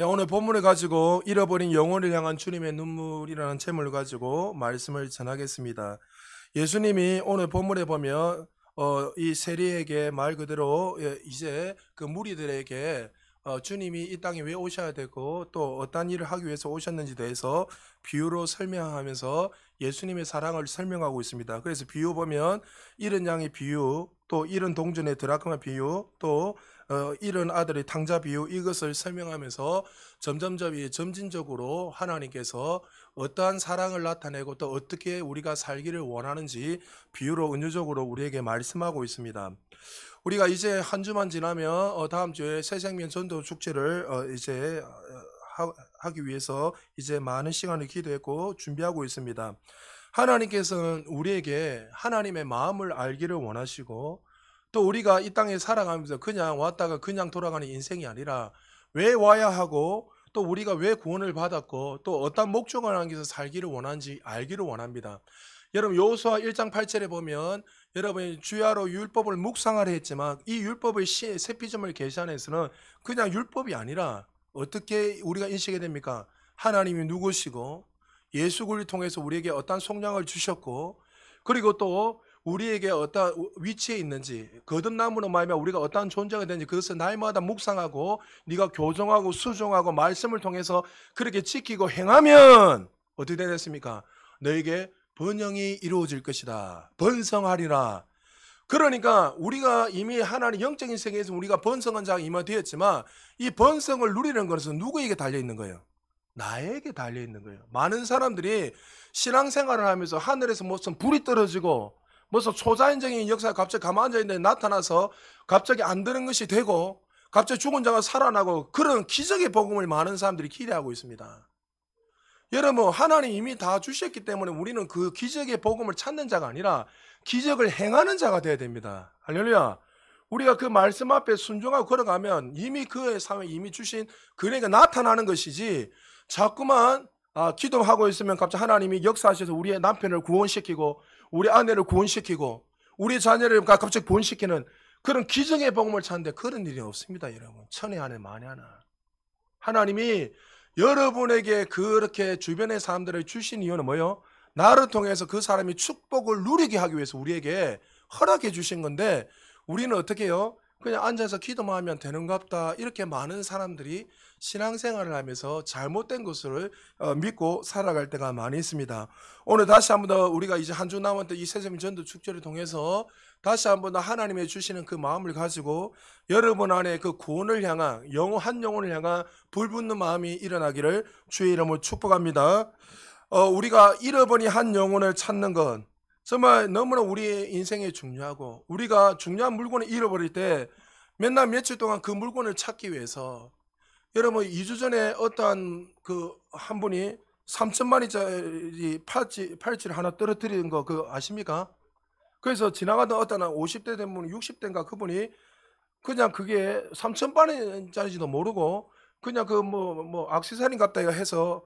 오늘 본문을 가지고 잃어버린 영혼을 향한 주님의 눈물이라는 제목을 가지고 말씀을 전하겠습니다. 예수님이 오늘 본문에 보면 이 세리에게 말 그대로 이제 그 무리들에게 주님이 이 땅에 왜 오셔야 되고 또 어떤 일을 하기 위해서 오셨는지 대해서 비유로 설명하면서 예수님의 사랑을 설명하고 있습니다. 그래서 비유 보면 잃은 양의 비유, 또 잃은 동전의 드라크마 비유, 또 잃은 아들의 탕자 비유, 이것을 설명하면서 점진적으로 하나님께서 어떠한 사랑을 나타내고 또 어떻게 우리가 살기를 원하는지 비유로 은유적으로 우리에게 말씀하고 있습니다. 우리가 이제 한 주만 지나면 다음 주에 새생명 전도 축제를 이제 하기 위해서 이제 많은 시간을 기도했고 준비하고 있습니다. 하나님께서는 우리에게 하나님의 마음을 알기를 원하시고, 또 우리가 이 땅에 살아가면서 그냥 왔다가 그냥 돌아가는 인생이 아니라 왜 와야 하고 또 우리가 왜 구원을 받았고 또 어떤 목적을 안겨서 살기를 원하는지 알기를 원합니다. 여러분 여호수아 1장 8절에 보면 여러분이 주야로 율법을 묵상하려 했지만 이 율법의 세피점을 계산해서는 그냥 율법이 아니라 어떻게 우리가 인식이 됩니까? 하나님이 누구시고 예수 그리스도를 통해서 우리에게 어떤 속량을 주셨고, 그리고 또 우리에게 어떤 위치에 있는지, 거듭남으로 말하면 우리가 어떤 존재가 되는지 그것을 날마다 묵상하고 네가 교정하고 수종하고 말씀을 통해서 그렇게 지키고 행하면 어떻게 되겠습니까? 너에게 번영이 이루어질 것이다. 번성하리라. 그러니까 우리가 이미 하나님 영적인 세계에서 우리가 번성한 자가 이미 되었지만 이 번성을 누리는 것은 누구에게 달려있는 거예요? 나에게 달려있는 거예요. 많은 사람들이 신앙생활을 하면서 하늘에서 무슨 불이 떨어지고 무슨 초자연적인 역사가 갑자기 가만 앉아있는데 나타나서 갑자기 안 되는 것이 되고 갑자기 죽은 자가 살아나고 그런 기적의 복음을 많은 사람들이 기대하고 있습니다. 여러분 하나님 이미 다 주셨기 때문에 우리는 그 기적의 복음을 찾는 자가 아니라 기적을 행하는 자가 되어야 됩니다. 할렐루야. 우리가 그 말씀 앞에 순종하고 걸어가면 이미 그의 삶에 이미 주신 그에게 나타나는 것이지, 자꾸만 기도하고 있으면 갑자기 하나님이 역사하셔서 우리의 남편을 구원시키고 우리 아내를 구원시키고 우리 자녀를 갑자기 구원시키는 그런 기적의 복음을 찾는데 그런 일이 없습니다. 여러분 천에 하나 만에 하나. 하나님이 여러분에게 그렇게 주변의 사람들을 주신 이유는 뭐예요? 나를 통해서 그 사람이 축복을 누리게 하기 위해서 우리에게 허락해 주신 건데, 우리는 어떻게 해요? 그냥 앉아서 기도만 하면 되는갑다, 이렇게 많은 사람들이 신앙생활을 하면서 잘못된 것을 믿고 살아갈 때가 많이 있습니다. 오늘 다시 한번 더 우리가 이제 한 주 남았던 이 새생명 전도 축제를 통해서 다시 한번 더 하나님의 주시는 그 마음을 가지고 여러분 안에 그 구원을 향한 한 영혼을 향한 불붙는 마음이 일어나기를 주의 이름으로 축복합니다. 우리가 잃어버린 한 영혼을 찾는 건 정말 너무나 우리의 인생에 중요하고, 우리가 중요한 물건을 잃어버릴 때 맨날 며칠 동안 그 물건을 찾기 위해서, 여러분 2주 전에 어떠한 한 분이 3천만원짜리 팔찌를 하나 떨어뜨리는 거 그거 아십니까? 그래서 지나가던 어떤 한 50대 된 분, 60대인가 그분이 그냥 그게 3천만원짜리인지도 모르고 그냥 액세서리 같다 해서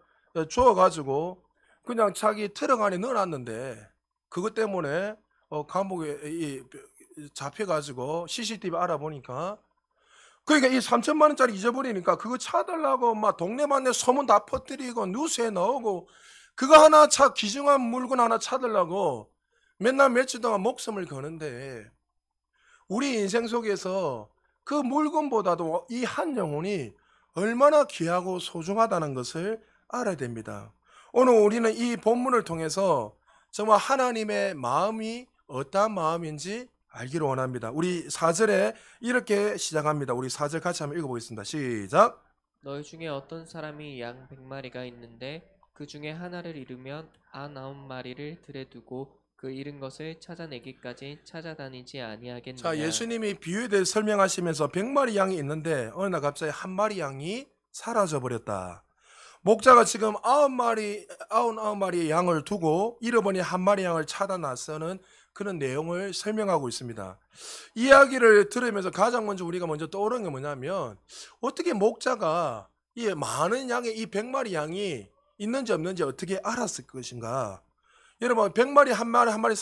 주워가지고 그냥 자기 트럭 안에 넣어놨는데, 그것 때문에 감옥에 잡혀가지고 CCTV 알아보니까, 그러니까 이 3천만 원짜리 잊어버리니까 그거 찾으려고 막 동네만에 소문 다 퍼뜨리고 뉴스에 나오고, 그거 하나 귀중한 물건 하나 찾으려고 맨날 며칠 동안 목숨을 거는데, 우리 인생 속에서 그 물건보다도 이 한 영혼이 얼마나 귀하고 소중하다는 것을 알아야 됩니다. 오늘 우리는 이 본문을 통해서 정말 하나님의 마음이 어떠한 마음인지 알기를 원합니다. 우리 4절에 이렇게 시작합니다. 우리 4절 같이 한번 읽어보겠습니다. 시작. 너희 중에 어떤 사람이 양 100마리가 있는데 그 중에 하나를 잃으면 99마리를 들에 두고 그 잃은 것을 찾아내기까지 찾아다니지 아니하겠느냐. 자, 예수님이 비유에 대해 설명하시면서 100마리 양이 있는데 어느 날 갑자기 한 마리 양이 사라져 버렸다. 목자가 지금 99마리의 양을 두고 잃어버린 한 마리 양을 찾아 나서는 그런 내용을 설명하고 있습니다. 이야기를 들으면서 가장 먼저 우리가 떠오르는 게 뭐냐면, 어떻게 목자가 이 많은 양의 이 100마리 양이 있는지 없는지 어떻게 알았을 것인가? 여러분 100마리 한 마리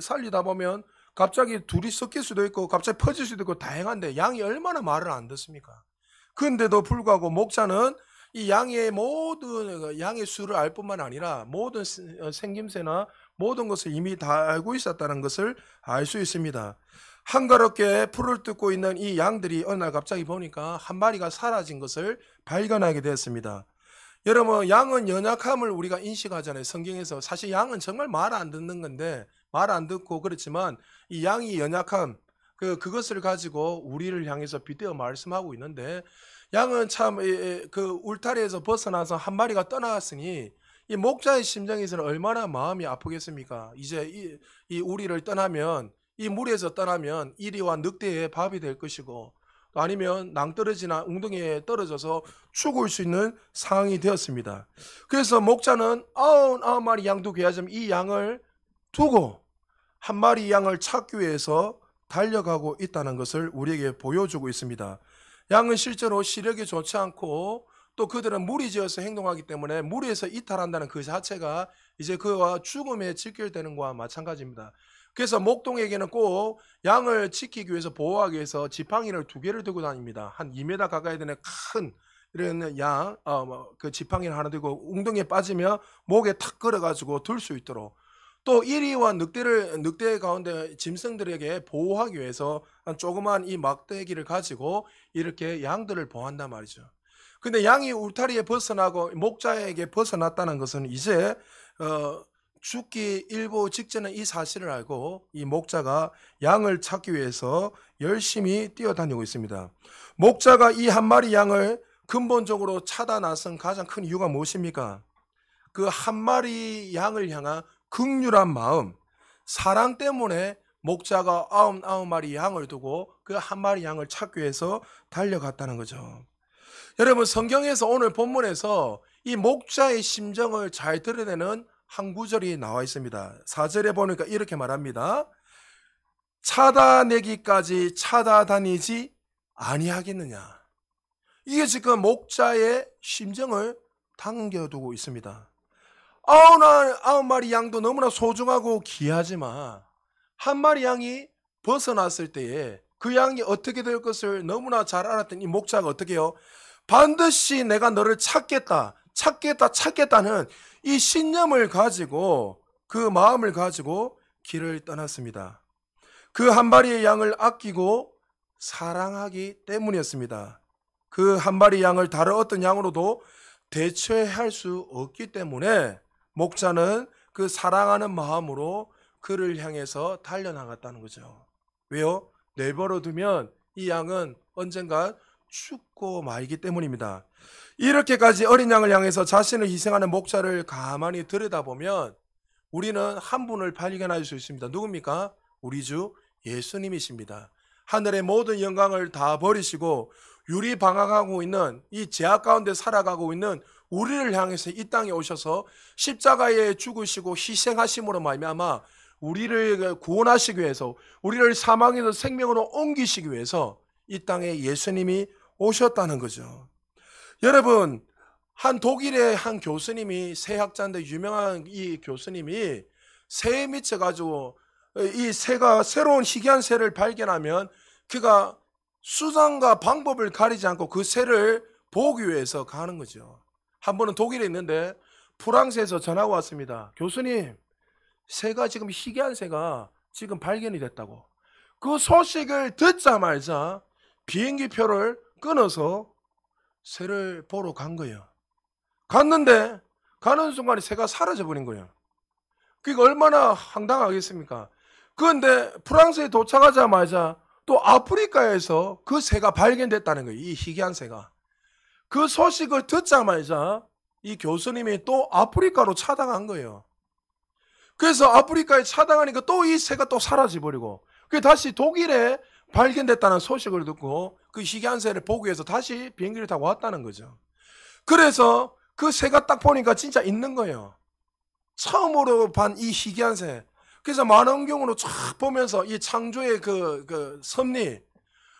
살리다 보면 갑자기 둘이 섞일 수도 있고 갑자기 퍼질 수도 있고 다양한데 양이 얼마나 말을 안 듣습니까? 그런데도 불구하고 목자는 이 양의 모든 양의 수를 알 뿐만 아니라 모든 생김새나 모든 것을 이미 다 알고 있었다는 것을 알 수 있습니다. 한가롭게 풀을 뜯고 있는 이 양들이 어느 날 갑자기 보니까 한 마리가 사라진 것을 발견하게 되었습니다. 여러분, 양은 연약함을 우리가 인식하잖아요. 성경에서 사실 양은 정말 말 안 듣는 건데 말 안 듣고 그렇지만 이 양이 연약함 그것을 가지고 우리를 향해서 빗대어 말씀하고 있는데 양은 참 그 울타리에서 벗어나서 한 마리가 떠나갔으니 이 목자의 심정에서는 얼마나 마음이 아프겠습니까? 이제 이 우리를 떠나면 이 무리에서 떠나면 이리와 늑대의 밥이 될 것이고 또 아니면 낭떠러지나 웅덩이에 떨어져서 죽을 수 있는 상황이 되었습니다. 그래서 목자는 99마리 양도 귀하지만 이 양을 두고 한 마리 양을 찾기 위해서 달려가고 있다는 것을 우리에게 보여주고 있습니다. 양은 실제로 시력이 좋지 않고 또 그들은 무리지어서 행동하기 때문에 무리에서 이탈한다는 그 자체가 이제 그와 죽음에 직결되는 것과 마찬가지입니다. 그래서 목동에게는 꼭 양을 지키기 위해서 보호하기 위해서 지팡이를 2개를 들고 다닙니다. 한 2m 가까이 되는 큰 이런 그 지팡이를 하나 들고 웅덩이에 빠지면 목에 탁 걸어가지고 들 수 있도록 또 이리와 늑대 가운데 짐승들에게 보호하기 위해서 한 조그만 이 막대기를 가지고 이렇게 양들을 보호한단 말이죠. 근데 양이 울타리에 벗어나고 목자에게 벗어났다는 것은 이제 죽기 일보 직전에 이 사실을 알고 이 목자가 양을 찾기 위해서 열심히 뛰어다니고 있습니다. 목자가 이 한 마리 양을 근본적으로 찾아 나선 가장 큰 이유가 무엇입니까? 그 한 마리 양을 향한 긍휼한 마음, 사랑 때문에 목자가 99마리 양을 두고 그 한 마리 양을 찾기 위해서 달려갔다는 거죠. 여러분, 성경에서 오늘 본문에서 이 목자의 심정을 잘 드러내는 한 구절이 나와 있습니다. 4절에 보니까 이렇게 말합니다. 찾아내기까지 찾아다니지 아니하겠느냐. 이게 지금 목자의 심정을 당겨두고 있습니다. 99마리 양도 너무나 소중하고 귀하지만 한 마리 양이 벗어났을 때에 그 양이 어떻게 될 것을 너무나 잘 알았던 이 목자가 어떻게 해요? 반드시 내가 너를 찾겠다는 이 신념을 가지고 그 마음을 가지고 길을 떠났습니다. 그 한 마리의 양을 아끼고 사랑하기 때문이었습니다. 그 한 마리 양을 다른 어떤 양으로도 대체할 수 없기 때문에 목자는 그 사랑하는 마음으로 그를 향해서 달려나갔다는 거죠. 왜요? 내버려 두면 이 양은 언젠가 죽고 말기 때문입니다. 이렇게까지 어린 양을 향해서 자신을 희생하는 목자를 가만히 들여다보면 우리는 한 분을 발견할 수 있습니다. 누굽니까? 우리 주 예수님이십니다. 하늘의 모든 영광을 다 버리시고 유리방황하고 있는 이 죄악 가운데 살아가고 있는 우리를 향해서 이 땅에 오셔서 십자가에 죽으시고 희생하심으로 말미암아 우리를 구원하시기 위해서 우리를 사망에서 생명으로 옮기시기 위해서 이 땅에 예수님이 오셨다는 거죠. 여러분, 한 독일의 한 교수님이 새학자인데 유명한 이 교수님이 새에 미쳐가지고 이 새가 새로운 희귀한 새를 발견하면 그가 수단과 방법을 가리지 않고 그 새를 보기 위해서 가는 거죠. 한 번은 독일에 있는데 프랑스에서 전화가 왔습니다. 교수님, 새가 지금 희귀한 새가 지금 발견이 됐다고. 그 소식을 듣자마자 비행기표를 끊어서 새를 보러 간 거예요. 갔는데 가는 순간에 새가 사라져버린 거예요. 그게 얼마나 황당하겠습니까? 그런데 프랑스에 도착하자마자 또 아프리카에서 그 새가 발견됐다는 거예요. 이 희귀한 새가. 그 소식을 듣자마자 이 교수님이 또 아프리카로 차당한 거예요. 그래서 아프리카에 차당하니까 또 이 새가 또 사라져버리고 그 다시 독일에 발견됐다는 소식을 듣고 그 희귀한 새를 보기 위해서 다시 비행기를 타고 왔다는 거죠. 그래서 그 새가 딱 보니까 진짜 있는 거예요. 처음으로 본 이 희귀한 새. 그래서 망원경으로 쫙 보면서 이 창조의 그 섭리,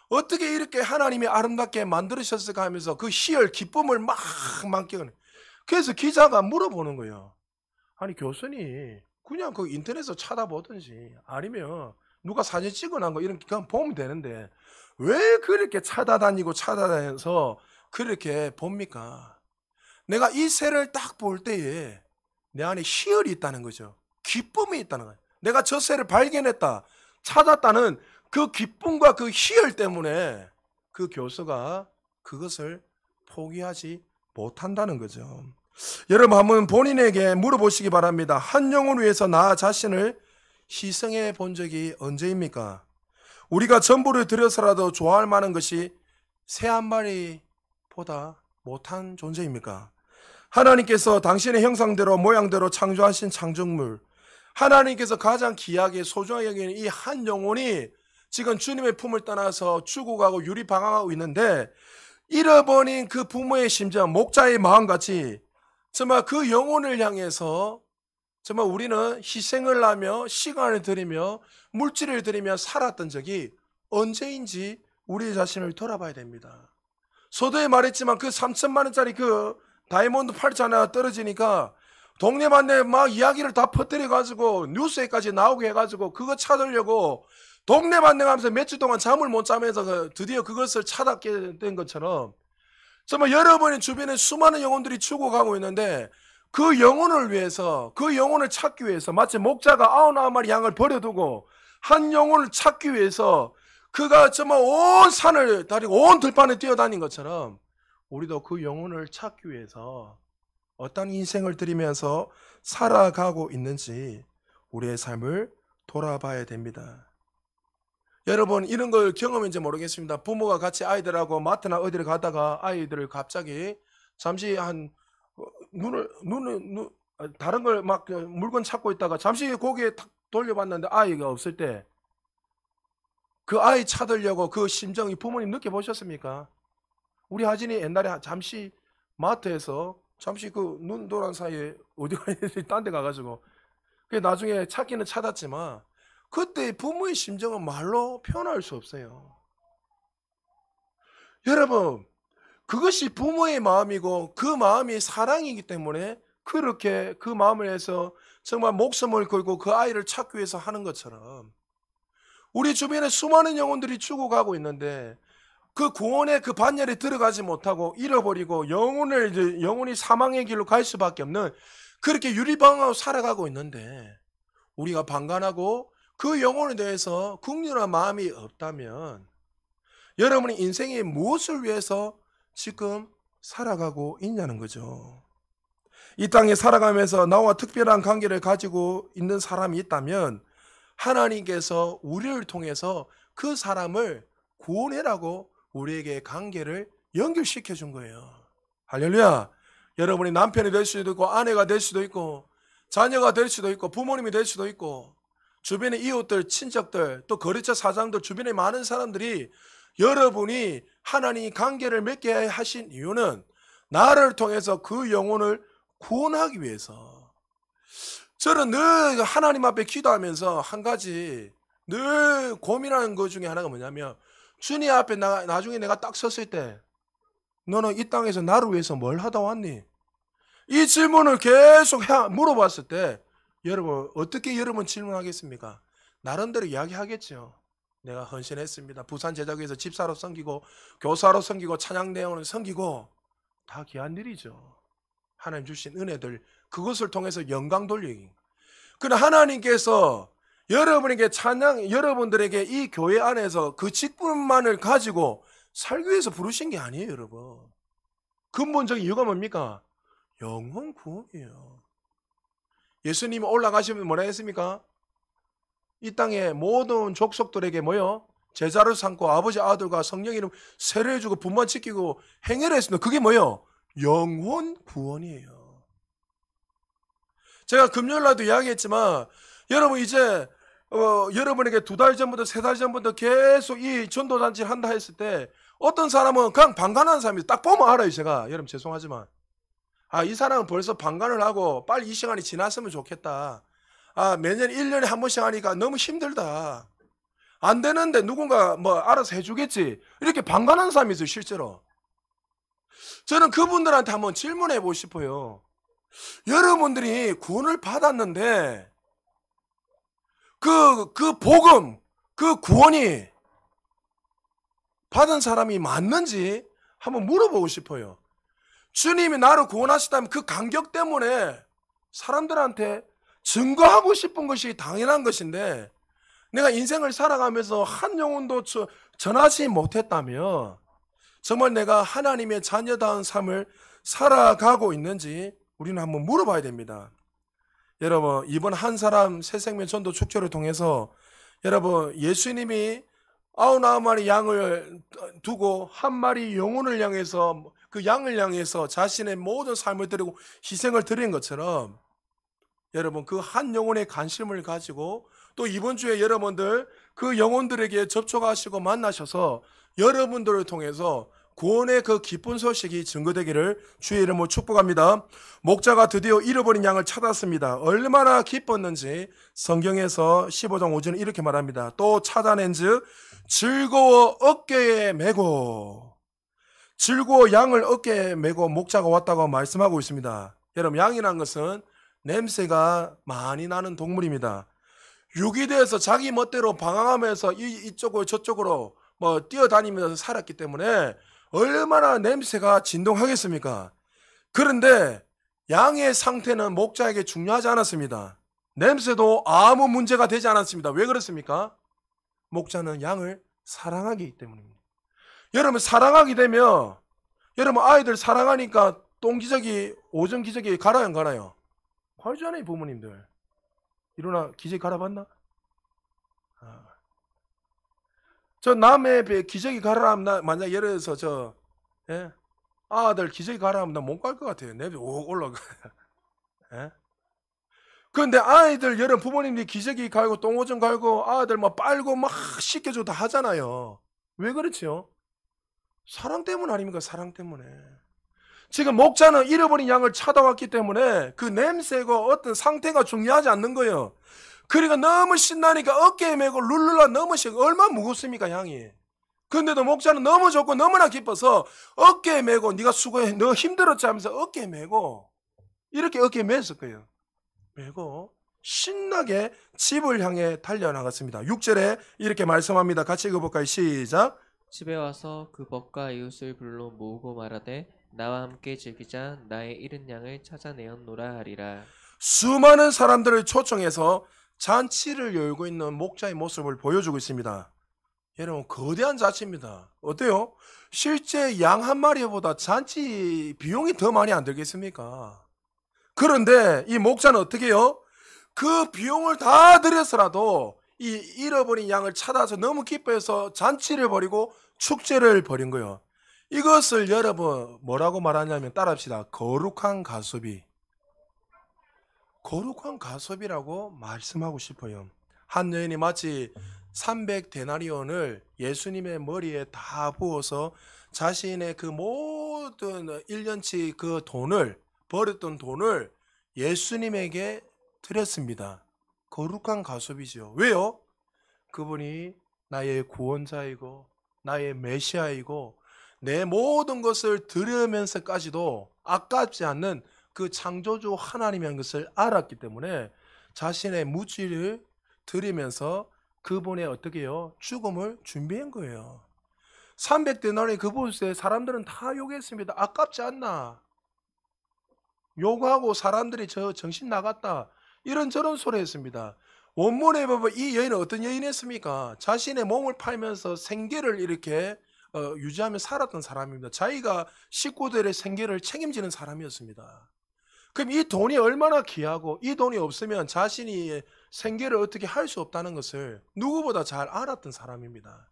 어떻게 이렇게 하나님이 아름답게 만들으셨을까 하면서 그 희열, 기쁨을 막 만끽하는. 그래서 기자가 물어보는 거예요. 아니 교수님, 그냥 그 인터넷에서 찾아보든지 아니면 누가 사진 찍어놓은 거 이런 그냥 보면 되는데 왜 그렇게 찾아다니면서 그렇게 봅니까? 내가 이 새를 딱 볼 때에 내 안에 희열이 있다는 거죠. 기쁨이 있다는 거예요. 내가 저 새를 발견했다, 찾았다는 그 기쁨과 그 희열 때문에 그 교수가 그것을 포기하지 못한다는 거죠. 여러분 한번 본인에게 물어보시기 바랍니다. 한 영혼을 위해서 나 자신을 희생해 본 적이 언제입니까? 우리가 전부를 들여서라도 좋아할 만한 것이 새 한 마리보다 못한 존재입니까? 하나님께서 당신의 형상대로 모양대로 창조하신 창조물, 하나님께서 가장 귀하게 소중하게 여기는 이 한 영혼이 지금 주님의 품을 떠나서 죽어가고 유리방황하고 있는데, 잃어버린 그 부모의 심정, 목자의 마음같이 정말 그 영혼을 향해서 정말 우리는 희생을 하며 시간을 들이며 물질을 들이며 살았던 적이 언제인지 우리 자신을 돌아봐야 됩니다. 서두에 말했지만 그 3천만 원짜리 그 다이아몬드 팔찌 하나 떨어지니까 동네만내 막 이야기를 다 퍼뜨려 가지고 뉴스에까지 나오게 해가지고 그거 찾으려고 동네만내 가면서 며칠 동안 잠을 못 자면서 드디어 그것을 찾았게 된 것처럼 정말 여러분의 주변에 수많은 영혼들이 죽어가고 있는데, 그 영혼을 위해서, 그 영혼을 찾기 위해서 마치 목자가 99마리 양을 버려두고 한 영혼을 찾기 위해서 그가 정말 온 산을 다리고 온 들판을 뛰어다닌 것처럼 우리도 그 영혼을 찾기 위해서 어떤 인생을 들이면서 살아가고 있는지 우리의 삶을 돌아봐야 됩니다. 여러분 이런 걸 경험했는지 모르겠습니다. 부모가 같이 아이들하고 마트나 어디를 가다가 아이들을 갑자기 잠시 다른 걸 막 물건 찾고 있다가 잠시 고개 탁 돌려봤는데 아이가 없을 때 그 아이 찾으려고 그 심정이 부모님 느껴보셨습니까? 우리 하진이 옛날에 잠시 마트에서 잠시 그 눈 돌아온 사이에 어디 가야지 딴 데 가가지고 나중에 찾기는 찾았지만 그때 부모의 심정은 말로 표현할 수 없어요. 여러분 그것이 부모의 마음이고 그 마음이 사랑이기 때문에 그렇게 그 마음을 해서 정말 목숨을 걸고 그 아이를 찾기 위해서 하는 것처럼 우리 주변에 수많은 영혼들이 죽어가고 있는데 그 구원의 그 반열에 들어가지 못하고 잃어버리고 영혼이 사망의 길로 갈 수밖에 없는 그렇게 유리방황하고 살아가고 있는데, 우리가 방관하고 그 영혼에 대해서 긍휼한 마음이 없다면 여러분이 인생의 무엇을 위해서 지금 살아가고 있냐는 거죠. 이 땅에 살아가면서 나와 특별한 관계를 가지고 있는 사람이 있다면 하나님께서 우리를 통해서 그 사람을 구원해라고 우리에게 관계를 연결시켜 준 거예요. 할렐루야. 여러분이 남편이 될 수도 있고 아내가 될 수도 있고 자녀가 될 수도 있고 부모님이 될 수도 있고 주변의 이웃들, 친척들, 또 거래처 사장들, 주변의 많은 사람들이 여러분이 하나님이 관계를 맺게 하신 이유는 나를 통해서 그 영혼을 구원하기 위해서. 저는 늘 하나님 앞에 기도하면서 한 가지 늘 고민하는 것 중에 하나가 뭐냐면, 주님 앞에 나중에 내가 딱 섰을 때 너는 이 땅에서 나를 위해서 뭘 하다 왔니? 이 질문을 계속 물어봤을 때 여러분 어떻게 여러분 질문하겠습니까? 나름대로 이야기하겠죠. 내가 헌신했습니다. 부산 제자교회에서 집사로 섬기고 교사로 섬기고 찬양대원으로 섬기고 다 귀한 일이죠. 하나님 주신 은혜들 그것을 통해서 영광 돌리기. 그러나 하나님께서 여러분에게 여러분들에게 이 교회 안에서 그 직분만을 가지고 살기 위해서 부르신 게 아니에요, 여러분. 근본적인 이유가 뭡니까? 영혼 구원이에요. 예수님이 올라가시면 뭐라 했습니까? 이 땅의 모든 족속들에게 뭐요? 제자를 삼고 아버지 아들과 성령 이름 세례를 주고 분만 지키고 행해를 했습니다. 그게 뭐요? 영혼 구원이에요. 제가 금요일날도 이야기했지만 여러분 이제 여러분에게 2달 전부터 3달 전부터 계속 이 전도잔치를 한다 했을 때 어떤 사람은 그냥 방관하는 사람이 딱 보면 알아요. 제가 여러분 죄송하지만 이 사람은 벌써 방관을 하고 빨리 이 시간이 지났으면 좋겠다. 매년 1년에 한 번씩 하니까 너무 힘들다. 안 되는데 누군가 뭐 알아서 해주겠지. 이렇게 방관하는 사람이 있어요, 실제로. 저는 그분들한테 한번 질문해 보고 싶어요. 여러분들이 구원을 받았는데 그 복음, 그 구원이 받은 사람이 맞는지 한번 물어보고 싶어요. 주님이 나를 구원하셨다면 그 감격 때문에 사람들한테 증거하고 싶은 것이 당연한 것인데, 내가 인생을 살아가면서 한 영혼도 전하지 못했다면 정말 내가 하나님의 자녀다운 삶을 살아가고 있는지 우리는 한번 물어봐야 됩니다. 여러분, 이번 한 사람 새생명 전도 축제를 통해서 여러분, 예수님이 99마리 양을 두고 한 마리 영혼을 향해서, 그 양을 향해서 자신의 모든 삶을 드리고 희생을 드린 것처럼, 여러분, 그 한 영혼의 관심을 가지고 또 이번 주에 여러분들 그 영혼들에게 접촉하시고 만나셔서 여러분들을 통해서 구원의 그 기쁜 소식이 증거되기를 주의 이름으로 축복합니다. 목자가 드디어 잃어버린 양을 찾았습니다. 얼마나 기뻤는지 성경에서 15장 5절은 이렇게 말합니다. 또 찾아낸즉 즐거워 어깨에 메고, 즐거워 양을 어깨에 메고 목자가 왔다고 말씀하고 있습니다. 여러분, 양이란 것은 냄새가 많이 나는 동물입니다. 유기돼서 자기 멋대로 방황하면서 이쪽으로 저쪽으로 뛰어다니면서 살았기 때문에 얼마나 냄새가 진동하겠습니까? 그런데 양의 상태는 목자에게 중요하지 않았습니다. 냄새도 아무 문제가 되지 않았습니다. 왜 그렇습니까? 목자는 양을 사랑하기 때문입니다. 여러분, 사랑하게 되면, 여러분 아이들 사랑하니까 똥기저귀, 오줌기저귀 갈아요, 안 갈아요? 갈잖아요, 부모님들. 일어나 기저귀 갈아봤나? 저 남의 기저귀 갈아하면, 만약 예를 들어서 아들 기저귀 갈아하면 나 못 갈 것 같아요. 냄새 오 올라가. 예? 그런데 아이들, 여러분 부모님들이 기저귀 갈고 똥오줌 갈고 아들 막 빨고 막 씻겨줘 다 하잖아요. 왜 그렇죠? 사랑 때문 아닙니까? 사랑 때문에. 지금 목자는 잃어버린 양을 찾아왔기 때문에 그 냄새가 어떤 상태가 중요하지 않는 거예요. 그러니까 너무 신나니까 어깨에 메고 룰루라 너무 얼마나 무겁습니까, 양이. 그런데도 목자는 너무 좋고 너무나 기뻐서 어깨에 메고, 네가 수고해, 너 힘들었지 하면서 어깨에 메고, 이렇게 어깨에 맸을 거예요. 메고 신나게 집을 향해 달려나갔습니다. 6절에 이렇게 말씀합니다. 같이 읽어볼까요? 시작. 집에 와서 그 벗과 이웃을 불러 모으고 말하되 나와 함께 즐기자. 나의 잃은 양을 찾아내었노라 하리라. 수많은 사람들을 초청해서 잔치를 열고 있는 목자의 모습을 보여주고 있습니다. 여러분, 거대한 잔치입니다. 어때요? 실제 양 한 마리보다 잔치 비용이 더 많이 안 들겠습니까? 그런데 이 목자는 어떻게 해요? 그 비용을 다 들여서라도 이 잃어버린 양을 찾아서 너무 기뻐해서 잔치를 벌이고 축제를 벌인 거예요. 이것을 여러분 뭐라고 말하냐면, 따라합시다. 거룩한 가소비. 거룩한 가소비라고 말씀하고 싶어요. 한 여인이 마치 300데나리온을 예수님의 머리에 다 부어서 자신의 그 모든 1년치 그 돈을, 벌었던 돈을 예수님에게 드렸습니다. 거룩한 가소비죠. 왜요? 그분이 나의 구원자이고 나의 메시아이고 내 모든 것을 들으면서까지도 아깝지 않는 그 창조주 하나님이라는 것을 알았기 때문에 자신의 무지를 드리면서 그분의 어떻게 해요? 죽음을 준비한 거예요. 300데나리 그분에 사람들은 다 욕했습니다. 아깝지 않나? 욕하고 사람들이 저 정신 나갔다, 이런저런 소리 했습니다. 원문에 보면 이 여인은 어떤 여인이었습니까? 자신의 몸을 팔면서 생계를 이렇게 유지하며 살았던 사람입니다. 자기가 식구들의 생계를 책임지는 사람이었습니다. 그럼 이 돈이 얼마나 귀하고 이 돈이 없으면 자신이 생계를 어떻게 할 수 없다는 것을 누구보다 잘 알았던 사람입니다.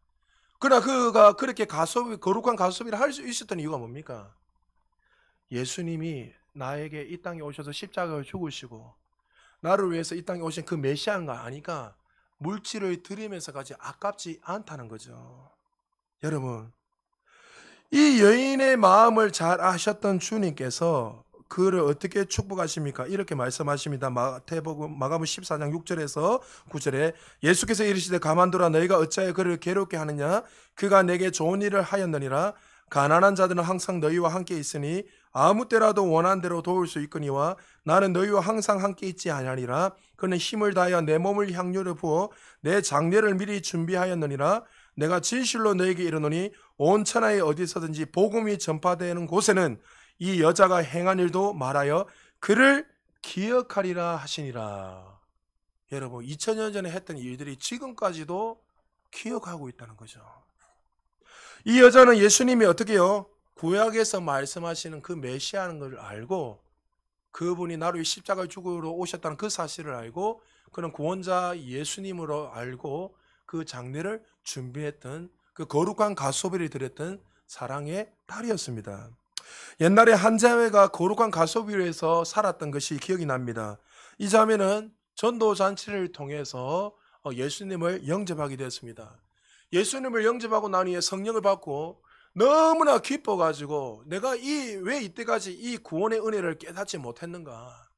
그러나 그가 그렇게 거룩한 가소비를 할 수 있었던 이유가 뭡니까? 예수님이 나에게 이 땅에 오셔서 십자가를 죽으시고 나를 위해서 이 땅에 오신 그 메시아인가 아니까 물질을 드리면서까지 아깝지 않다는 거죠. 여러분, 이 여인의 마음을 잘 아셨던 주님께서 그를 어떻게 축복하십니까? 이렇게 말씀하십니다. 마가복음 14장 6절에서 9절에 예수께서 이르시되 가만두라. 너희가 어찌하여 그를 괴롭게 하느냐? 그가 내게 좋은 일을 하였느니라. 가난한 자들은 항상 너희와 함께 있으니 아무 때라도 원한 대로 도울 수 있거니와 나는 너희와 항상 함께 있지 아니하리라. 그는 힘을 다하여 내 몸을 향유를 부어 내 장례를 미리 준비하였느니라. 내가 진실로 너희에게 이르노니 온 천하에 어디서든지 복음이 전파되는 곳에는 이 여자가 행한 일도 말하여 그를 기억하리라 하시니라. 여러분 2000년 전에 했던 일들이 지금까지도 기억하고 있다는 거죠. 이 여자는 예수님이 어떻게 해요? 구약에서 말씀하시는 그 메시아라는 걸 알고 그분이 나를 위해 십자가에 죽으러 오셨다는 그 사실을 알고 그는 구원자 예수님으로 알고 그 장례를 준비했던 그 거룩한 가소비를 드렸던 사랑의 딸이었습니다. 옛날에 한 자매가 거룩한 가소비에서 살았던 것이 기억이 납니다. 이 자매는 전도잔치를 통해서 예수님을 영접하게 되었습니다. 예수님을 영접하고 난 후에 성령을 받고 너무나 기뻐가지고 내가 왜 이때까지 이 구원의 은혜를 깨닫지 못했는가.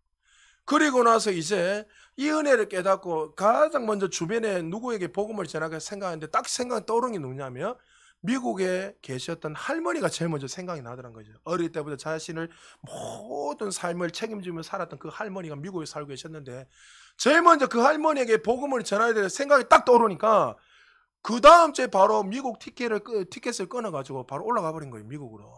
그리고 나서 이제 이 은혜를 깨닫고 가장 먼저 주변에 누구에게 복음을 전하게 생각하는데 딱 생각이 떠오르는 게 누구냐면 미국에 계셨던 할머니가 제일 먼저 생각이 나더란 거죠. 어릴 때부터 자신을 모든 삶을 책임지며 살았던 그 할머니가 미국에 살고 계셨는데 제일 먼저 그 할머니에게 복음을 전해야 될 생각이 딱 떠오르니까 그 다음 주에 바로 미국 티켓을 끊어가지고 바로 올라가 버린 거예요, 미국으로.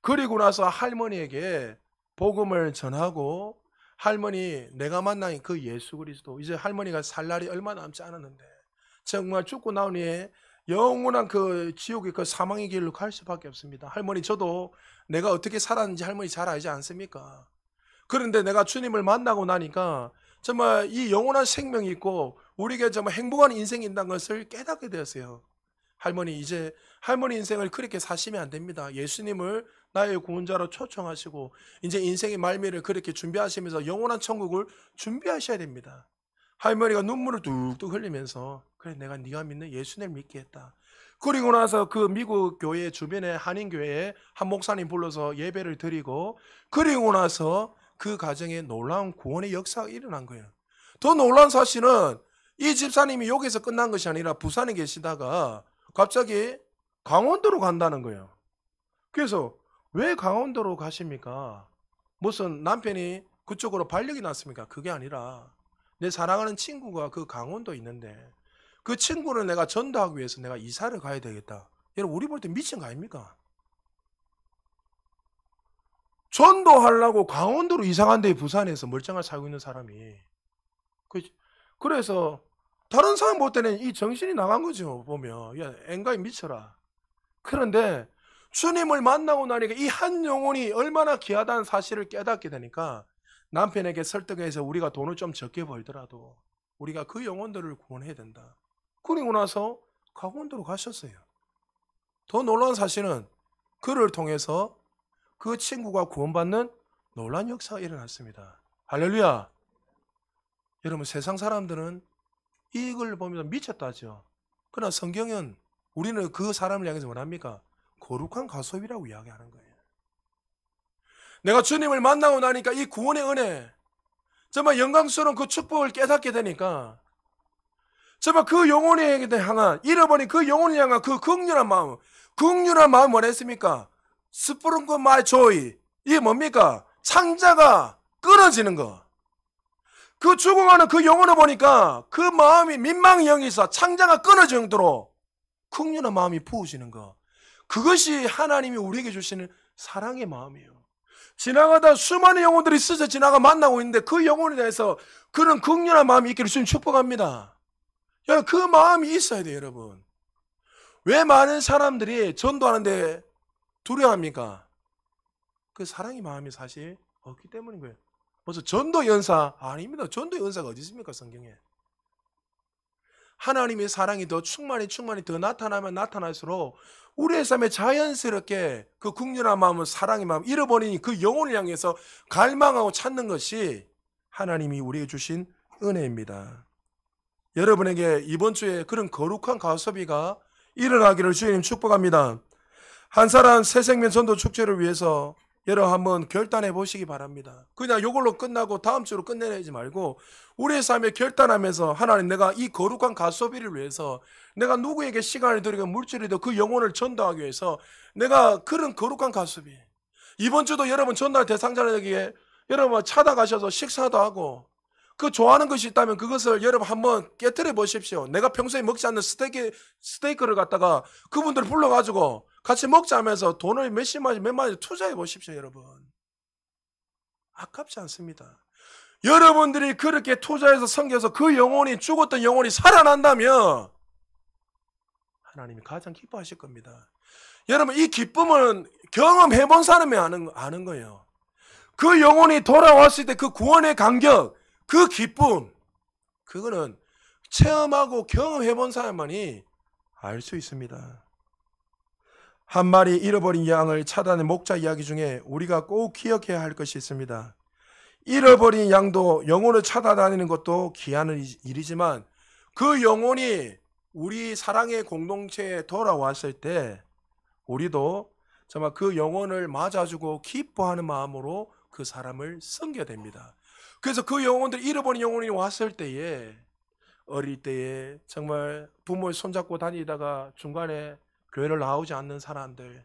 그리고 나서 할머니에게 복음을 전하고 할머니 내가 만난 그 예수 그리스도 이제 할머니가 살 날이 얼마 남지 않았는데 정말 죽고 나온 후에 영원한 그 지옥의 그 사망의 길로 갈 수밖에 없습니다. 할머니 저도 내가 어떻게 살았는지 할머니 잘 알지 않습니까? 그런데 내가 주님을 만나고 나니까 정말 이 영원한 생명이 있고 우리에게 정말 행복한 인생이 있다는 것을 깨닫게 되었어요. 할머니 이제 할머니 인생을 그렇게 사시면 안 됩니다. 예수님을 나의 구원자로 초청하시고 이제 인생의 말미를 그렇게 준비하시면서 영원한 천국을 준비하셔야 됩니다. 할머니가 눈물을 뚝뚝 흘리면서 그래 내가 네가 믿는 예수님을 믿게 했다. 그리고 나서 그 미국 교회 주변에 한인교회에 한 목사님 불러서 예배를 드리고 그리고 나서 그 가정에 놀라운 구원의 역사가 일어난 거예요. 더 놀라운 사실은 이 집사님이 여기서 끝난 것이 아니라 부산에 계시다가 갑자기 강원도로 간다는 거예요. 그래서 왜 강원도로 가십니까? 무슨 남편이 그쪽으로 발령이 났습니까? 그게 아니라 내 사랑하는 친구가 그 강원도에 있는데 그 친구를 내가 전도하기 위해서 내가 이사를 가야 되겠다. 여러분 우리 볼 때 미친 거 아닙니까? 전도하려고 강원도로 이사 간데 부산에서 멀쩡하게 살고 있는 사람이 그래서 다른 사람 볼 때는 이 정신이 나간 거죠. 보면 야 앵가에 미쳐라. 그런데 주님을 만나고 나니까 이 한 영혼이 얼마나 귀하다는 사실을 깨닫게 되니까 남편에게 설득해서 우리가 돈을 좀 적게 벌더라도 우리가 그 영혼들을 구원해야 된다. 그리고 나서 강원도로 가셨어요. 더 놀라운 사실은 그를 통해서 그 친구가 구원받는 놀라운 역사가 일어났습니다. 할렐루야. 여러분 세상 사람들은 이걸 보면서 미쳤다죠. 그러나 성경은 우리는 그 사람을 향해서 뭐합니까? 거룩한 가소비라고 이야기하는 거예요. 내가 주님을 만나고 나니까 이 구원의 은혜 정말 영광스러운 그 축복을 깨닫게 되니까 정말 그 영혼에게 향한 잃어버린 그 영혼을 향한 그 긍휼한 마음 뭐라 했습니까? 스프링크 마이 조이 이게 뭡니까? 창자가 끊어지는 거. 그 죽어가는 그 영혼을 보니까 그 마음이 민망히 여기서 창자가 끊어질 정도로 긍휼한 마음이 부어지는 거. 그것이 하나님이 우리에게 주시는 사랑의 마음이에요. 지나가다 수많은 영혼들이 스쳐 지나가 만나고 있는데 그 영혼에 대해서 그런 긍휼한 마음이 있기를 주님 축복합니다. 그 마음이 있어야 돼요, 여러분. 왜 많은 사람들이 전도하는데 두려워합니까? 그 사랑의 마음이 사실 없기 때문인 거예요. 무슨 전도 연사? 아닙니다. 전도 연사가 어디 있습니까, 성경에? 하나님의 사랑이 더 충만히 더 나타나면 나타날수록 우리의 삶에 자연스럽게 그 긍휼한 마음은 사랑의 마음, 잃어버린 그 영혼을 향해서 갈망하고 찾는 것이 하나님이 우리에게 주신 은혜입니다. 여러분에게 이번 주에 그런 거룩한 가소비가 일어나기를 주님 축복합니다. 한 사람 새생명 전도 축제를 위해서 여러분 한번 결단해 보시기 바랍니다. 그냥 이걸로 끝나고 다음 주로 끝내지 말고 우리의 삶에 결단하면서 하나님 내가 이 거룩한 가소비를 위해서 내가 누구에게 시간을 들이고 물질을 더 그 영혼을 전도하기 위해서 내가 그런 거룩한 가소비 이번 주도 여러분 전도할 대상자에게 여러분 찾아가셔서 식사도 하고 그 좋아하는 것이 있다면 그것을 여러분 한번 깨뜨려 보십시오. 내가 평소에 먹지 않는 스테이크를 갖다가 그분들을 불러가지고 같이 먹자 하면서 돈을 몇만 원 투자해 보십시오, 여러분. 아깝지 않습니다. 여러분들이 그렇게 투자해서 섬겨서 그 영혼이, 죽었던 영혼이 살아난다면 하나님이 가장 기뻐하실 겁니다. 여러분, 이 기쁨은 경험해 본 사람이 아는 거예요. 그 영혼이 돌아왔을 때 그 구원의 감격, 그 기쁨, 그거는 체험하고 경험해 본 사람만이 알 수 있습니다. 한 마리 잃어버린 양을 찾아낸 목자 이야기 중에 우리가 꼭 기억해야 할 것이 있습니다. 잃어버린 양도 영혼을 찾아다니는 것도 귀한 일이지만 그 영혼이 우리 사랑의 공동체에 돌아왔을 때 우리도 정말 그 영혼을 맞아주고 기뻐하는 마음으로 그 사람을 섬겨야 됩니다. 그래서 그 영혼들, 잃어버린 영혼이 왔을 때에, 어릴 때에 정말 부모를 손잡고 다니다가 중간에 교회를 나오지 않는 사람들,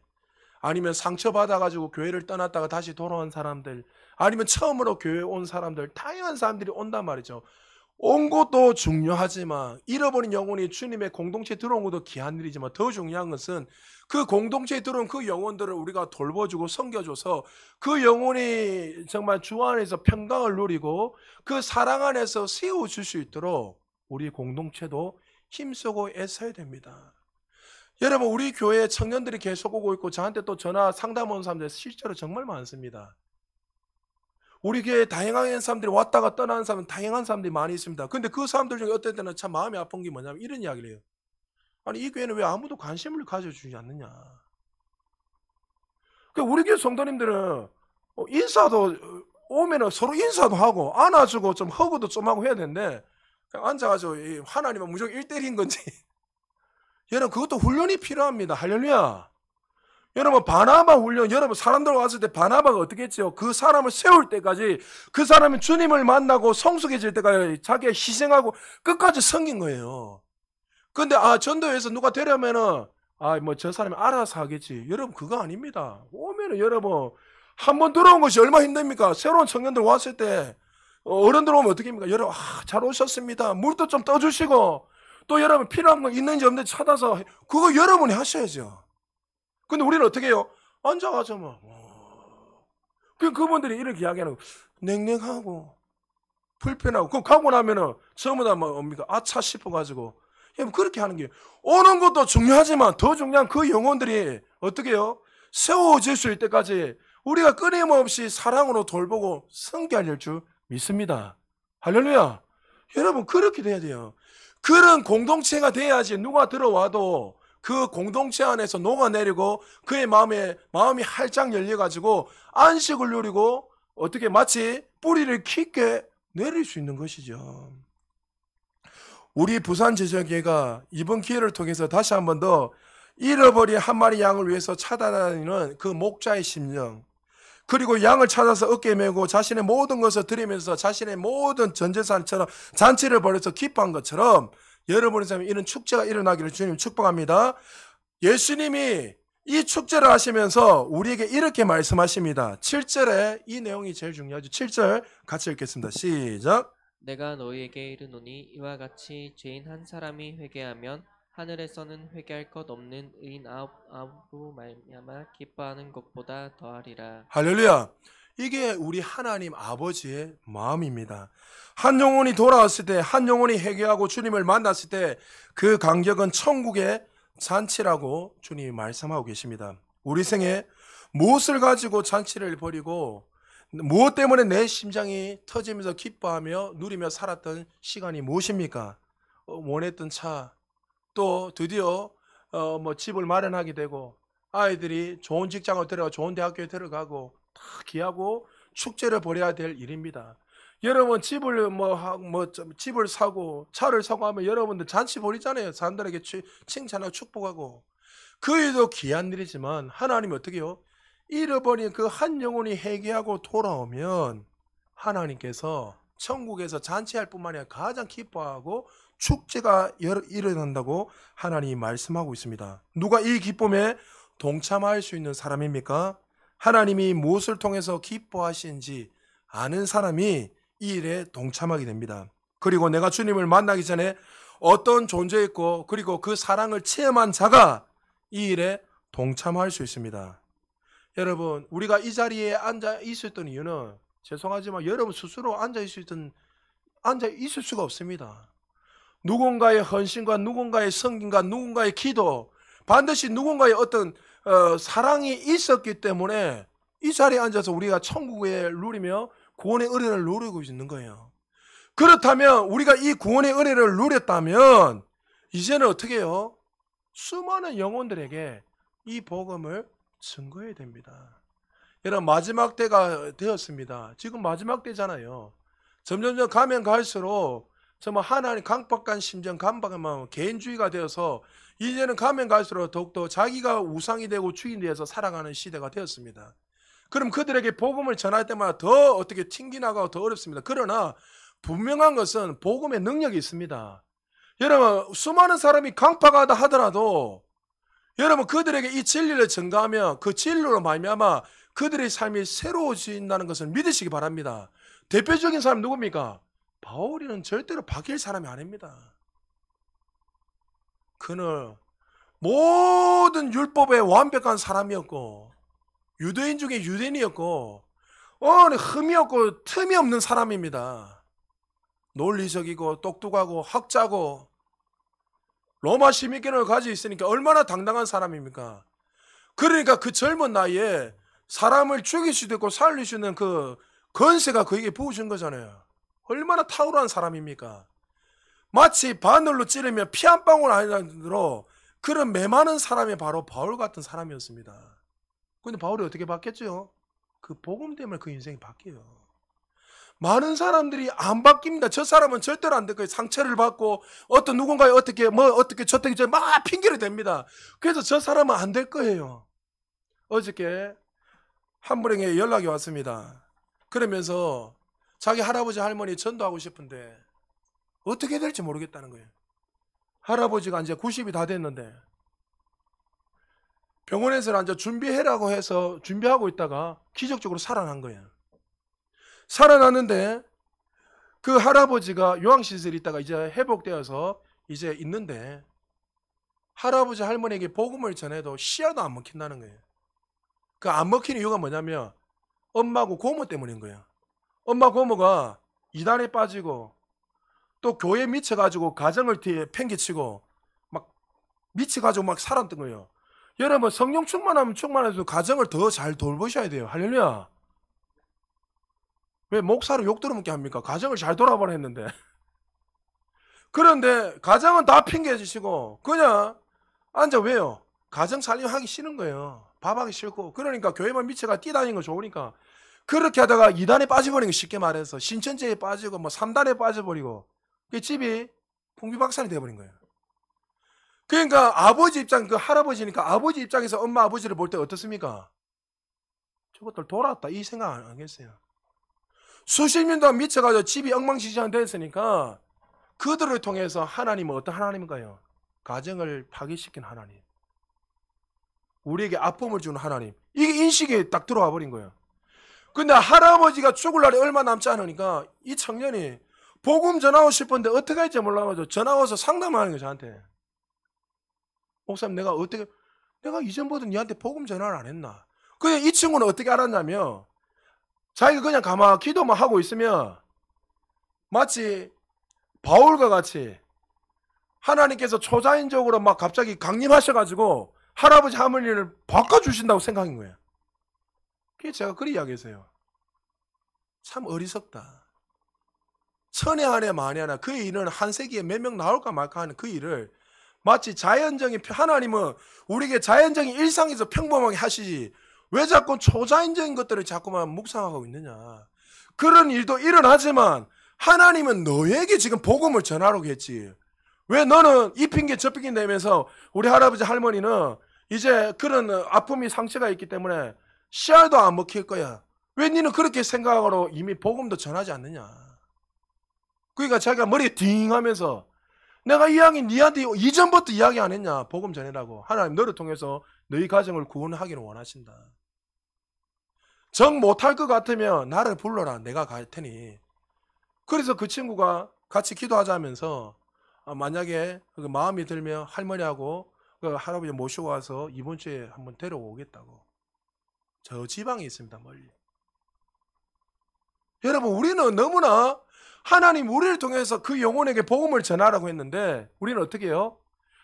아니면 상처받아가지고 교회를 떠났다가 다시 돌아온 사람들, 아니면 처음으로 교회에 온 사람들, 다양한 사람들이 온단 말이죠. 온 것도 중요하지만 잃어버린 영혼이 주님의 공동체에 들어온 것도 귀한 일이지만 더 중요한 것은 그 공동체에 들어온 그 영혼들을 우리가 돌봐주고 섬겨줘서 그 영혼이 정말 주 안에서 평강을 누리고 그 사랑 안에서 세워줄 수 있도록 우리 공동체도 힘쓰고 애써야 됩니다. 여러분, 우리 교회에 청년들이 계속 오고 있고 저한테 또 전화 상담 온 사람들 실제로 정말 많습니다. 우리 교회에 다양한 사람들이 왔다가 떠나는 사람은 다양한 사람들이 많이 있습니다. 근데 그 사람들 중에 어떨 때는 참 마음이 아픈 게 뭐냐면 이런 이야기를 해요. 아니, 이 교회는 왜 아무도 관심을 가져주지 않느냐. 우리 교회 성도님들은 인사도 오면은 서로 인사도 하고 안아주고 좀 허그도 좀 하고 해야 되는데 그냥 앉아가지고 하나님은 무조건 1대1인 건지 여러분, 그것도 훈련이 필요합니다. 할렐루야. 여러분, 바나바 훈련, 여러분 사람들 왔을 때 바나바가 어떻게 했죠? 그 사람을 세울 때까지, 그 사람이 주님을 만나고 성숙해질 때까지 자기가 희생하고 끝까지 섬긴 거예요. 근데 전도회에서 누가 되려면은 뭐 저 사람이 알아서 하겠지. 여러분, 그거 아닙니다. 오면은 여러분 한 번 들어온 것이 얼마나 힘듭니까? 새로운 청년들 왔을 때 어른들 오면 어떻게 합니까? 여러분, 잘 오셨습니다. 물도 좀 떠주시고, 또 여러분 필요한 거 있는지 없는지 찾아서 그거 여러분이 하셔야죠. 근데 우리는 어떻게 해요? 앉아가지고 뭐. 그분들이 이렇게 이야기하는 거, 냉랭하고 불편하고, 그럼 가고 나면은 전부 다 뭡니까? 아차 싶어가지고. 그렇게 하는 게, 오는 것도 중요하지만 더 중요한 그 영혼들이 어떻게 해요? 세워질 수 있을 때까지 우리가 끊임없이 사랑으로 돌보고 섬겨야 할 줄 믿습니다. 할렐루야. 여러분, 그렇게 돼야 돼요. 그런 공동체가 돼야지 누가 들어와도 그 공동체 안에서 녹아내리고 그의 마음이 활짝 열려가지고 안식을 누리고 어떻게 마치 뿌리를 깊게 내릴 수 있는 것이죠. 우리 부산제자교회가 이번 기회를 통해서 다시 한 번 더 잃어버린 한 마리 양을 위해서 찾아다니는 그 목자의 심령, 그리고 양을 찾아서 어깨에 메고 자신의 모든 것을 드리면서 자신의 모든 전재산처럼 잔치를 벌여서 기뻐한 것처럼 여러분의 삶에 이런 축제가 일어나기를 주님 축복합니다. 예수님이 이 축제를 하시면서 우리에게 이렇게 말씀하십니다. 7절에 이 내용이 제일 중요하죠. 7절 같이 읽겠습니다. 시작. 내가 너희에게 이르노니 이와 같이 죄인 한 사람이 회개하면 하늘에서는 회개할 것 없는 의인 아홉으로 말미암아 기뻐하는 것보다 더하리라. 할렐루야. 이게 우리 하나님 아버지의 마음입니다. 한 영혼이 돌아왔을 때, 한 영혼이 회개하고 주님을 만났을 때 그 간격은 천국의 잔치라고 주님이 말씀하고 계십니다. 우리 생에 무엇을 가지고 잔치를 벌이고 무엇 때문에 내 심장이 터지면서 기뻐하며 누리며 살았던 시간이 무엇입니까? 원했던 차, 또 드디어 집을 마련하게 되고 아이들이 좋은 직장을 들어가고 좋은 대학교에 들어가고 다 귀하고 축제를 벌여야 될 일입니다. 여러분, 집을 사고 차를 사고 하면 여러분들 잔치 벌이잖아요. 사람들에게 칭찬하고 축복하고. 그 일도 귀한 일이지만 하나님이 어떻게 해요? 잃어버린 그 한 영혼이 회개하고 돌아오면 하나님께서 천국에서 잔치할 뿐만 아니라 가장 기뻐하고 축제가 일어난다고 하나님이 말씀하고 있습니다. 누가 이 기쁨에 동참할 수 있는 사람입니까? 하나님이 무엇을 통해서 기뻐하시는지 아는 사람이 이 일에 동참하게 됩니다. 그리고 내가 주님을 만나기 전에 어떤 존재였고 그리고 그 사랑을 체험한 자가 이 일에 동참할 수 있습니다. 여러분, 우리가 이 자리에 앉아 있었던 이유는 죄송하지만 여러분 스스로 앉아 있을 수가 없습니다. 누군가의 헌신과 누군가의 성김과 누군가의 기도, 반드시 누군가의 어떤 사랑이 있었기 때문에 이 자리에 앉아서 우리가 천국에 누리며 구원의 은혜를 누리고 있는 거예요. 그렇다면 우리가 이 구원의 은혜를 누렸다면 이제는 어떻게 해요? 수많은 영혼들에게 이 복음을 증거해야 됩니다. 여러분, 마지막 때가 되었습니다. 지금 마지막 때잖아요. 점점점 가면 갈수록 정말 하나님 강박한 심정, 강박한 마음, 개인주의가 되어서 이제는 가면 갈수록 더욱더 자기가 우상이 되고 주인이 되어서 살아가는 시대가 되었습니다. 그럼 그들에게 복음을 전할 때마다 더 어떻게 튕기나가고 더 어렵습니다. 그러나 분명한 것은 복음의 능력이 있습니다. 여러분, 수많은 사람이 강박하다 하더라도 여러분 그들에게 이 진리를 전가하면 그 진리로 말미암아 그들의 삶이 새로워진다는 것을 믿으시기 바랍니다. 대표적인 사람 누굽니까? 바울이는 절대로 바뀔 사람이 아닙니다. 그는 모든 율법에 완벽한 사람이었고 유대인 중에 유대인이었고 흠이 없고 틈이 없는 사람입니다. 논리적이고 똑똑하고 학자고 로마 시민권을 가지고 있으니까 얼마나 당당한 사람입니까? 그러니까 그 젊은 나이에 사람을 죽일 수도 있고 살릴 수 있는 그 권세가 그에게 부어준 거잖아요. 얼마나 탁월한 사람입니까? 마치 바늘로 찌르면 피 한 방울 안 나도록 그런 메마른 사람이 바로 바울 같은 사람이었습니다. 근데 바울이 어떻게 바뀌었죠? 그 복음 때문에 그 인생이 바뀌어요. 많은 사람들이 안 바뀝니다. 저 사람은 절대로 안 될 거예요. 상처를 받고 어떤 누군가에 어떻게 저떻게 막 핑계를 댑니다. 그래서 저 사람은 안 될 거예요. 어저께 한 분에게 연락이 왔습니다. 그러면서 자기 할아버지 할머니 전도하고 싶은데 어떻게 해야 될지 모르겠다는 거예요. 할아버지가 이제 90이 다 됐는데 병원에서 이제 준비해라고 해서 준비하고 있다가 기적적으로 살아난 거예요. 살아났는데 그 할아버지가 요양시설에 있다가 이제 회복되어서 이제 있는데 할아버지 할머니에게 복음을 전해도 씨앗도 안 먹힌다는 거예요. 그 안 먹히는 이유가 뭐냐면 엄마고 고모 때문인 거예요. 엄마 고모가 이단에 빠지고 또 교회에 미쳐가지고 가정을 뒤에 팽개치고 막 미쳐가지고 막 살았던 거예요. 여러분 성령 충만하면 충만해서 가정을 더 잘 돌보셔야 돼요. 할렐루야. 왜 목사로 욕 들어먹게 합니까? 가정을 잘 돌아보라 했는데. 그런데 가정은 다 핑계주시고 그냥 앉아 왜요? 가정 살림하기 싫은 거예요. 밥하기 싫고. 그러니까 교회만 미쳐가 뛰다니는 거 좋으니까 그렇게 하다가 2단에 빠져버린 거 쉽게 말해서 신천지에 빠지고 뭐 3단에 빠져버리고 그 집이 풍비박산이 돼버린 거예요. 그러니까 아버지 입장, 그 할아버지니까 아버지 입장에서 엄마 아버지를 볼 때 어떻습니까? 저것들 돌아왔다 이 생각 안 하겠어요. 수십 년 동안 미쳐가지고 집이 엉망진창 됐으니까 그들을 통해서 하나님은 어떤 하나님인가요? 가정을 파괴시킨 하나님, 우리에게 아픔을 주는 하나님, 이게 인식이 딱 들어와 버린 거예요. 근데 할아버지가 죽을 날이 얼마 남지 않으니까 이 청년이 복음 전하고 싶은데 어떻게 할지 몰라가지고 전화 와서 상담하는 거예요. 저한테. 목사님 내가 이전보다 니한테 복음 전화를 안 했나? 근데 이 친구는 어떻게 알았냐면 자기가 그냥 가만 기도만 하고 있으면 마치 바울과 같이 하나님께서 초자연적으로 막 갑자기 강림하셔가지고 할아버지 할머니를 바꿔주신다고 생각한 거예요. 그게 제가 그리 이야기했어요. 참 어리석다. 천에 한해 만에 하나 그 일은 한 세기에 몇 명 나올까 말까 하는 그 일을 마치 자연적인, 하나님은 우리에게 자연적인 일상에서 평범하게 하시지 왜 자꾸 초자연적인 것들을 자꾸만 묵상하고 있느냐. 그런 일도 일어나지만 하나님은 너에게 지금 복음을 전하라고 했지. 왜 너는 이 핑계 저 핑계 내면서 우리 할아버지 할머니는 이제 그런 아픔이 상처가 있기 때문에 씨알도 안 먹힐 거야. 왜 너는 그렇게 생각으로 이미 복음도 전하지 않느냐. 그러니까 자기가 머리에 딩 하면서 내가 이야기 니한테 이전부터 이야기 안 했냐. 복음 전해라고. 하나님 너를 통해서 너희 가정을 구원하기를 원하신다. 정 못할 것 같으면 나를 불러라. 내가 갈 테니. 그래서 그 친구가 같이 기도하자면서 만약에 마음이 들면 할머니하고 그 할아버지 모시고 와서 이번 주에 한번 데려오겠다고. 저 지방에 있습니다, 멀리. 여러분, 우리는 너무나 하나님 우리를 통해서 그 영혼에게 복음을 전하라고 했는데 우리는 어떻게 해요?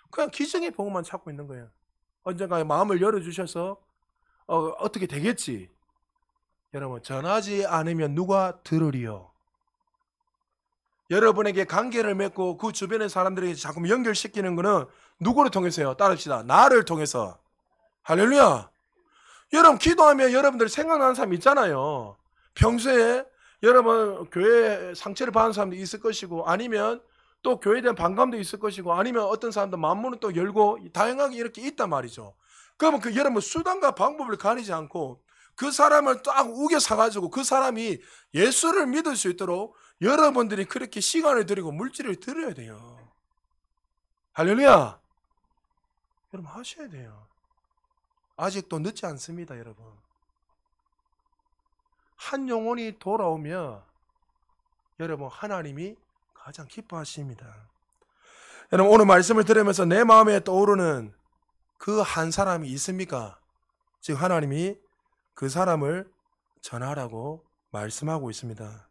그냥 기적의 복음만 찾고 있는 거예요. 언젠가 마음을 열어주셔서 어떻게 되겠지. 여러분, 전하지 않으면 누가 들으리요? 여러분에게 관계를 맺고 그 주변의 사람들에게 자꾸 연결시키는 것은 누구를 통해서요? 따릅시다. 나를 통해서. 할렐루야. 여러분, 기도하면 여러분들 생각나는 사람 있잖아요. 평소에 여러분 교회 상처를 받은 사람도 있을 것이고, 아니면 또 교회에 대한 반감도 있을 것이고, 아니면 어떤 사람도 마음문을 또 열고 다양하게 이렇게 있단 말이죠. 그러면 그 여러분 수단과 방법을 가리지 않고 그 사람을 딱 우겨 사가지고 그 사람이 예수를 믿을 수 있도록 여러분들이 그렇게 시간을 들이고 물질을 들여야 돼요. 할렐루야. 여러분 하셔야 돼요. 아직도 늦지 않습니다, 여러분. 한 영혼이 돌아오면 여러분 하나님이 가장 기뻐하십니다. 여러분 오늘 말씀을 들으면서 내 마음에 떠오르는 그 한 사람이 있습니까? 즉 하나님이 그 사람을 전하라고 말씀하고 있습니다.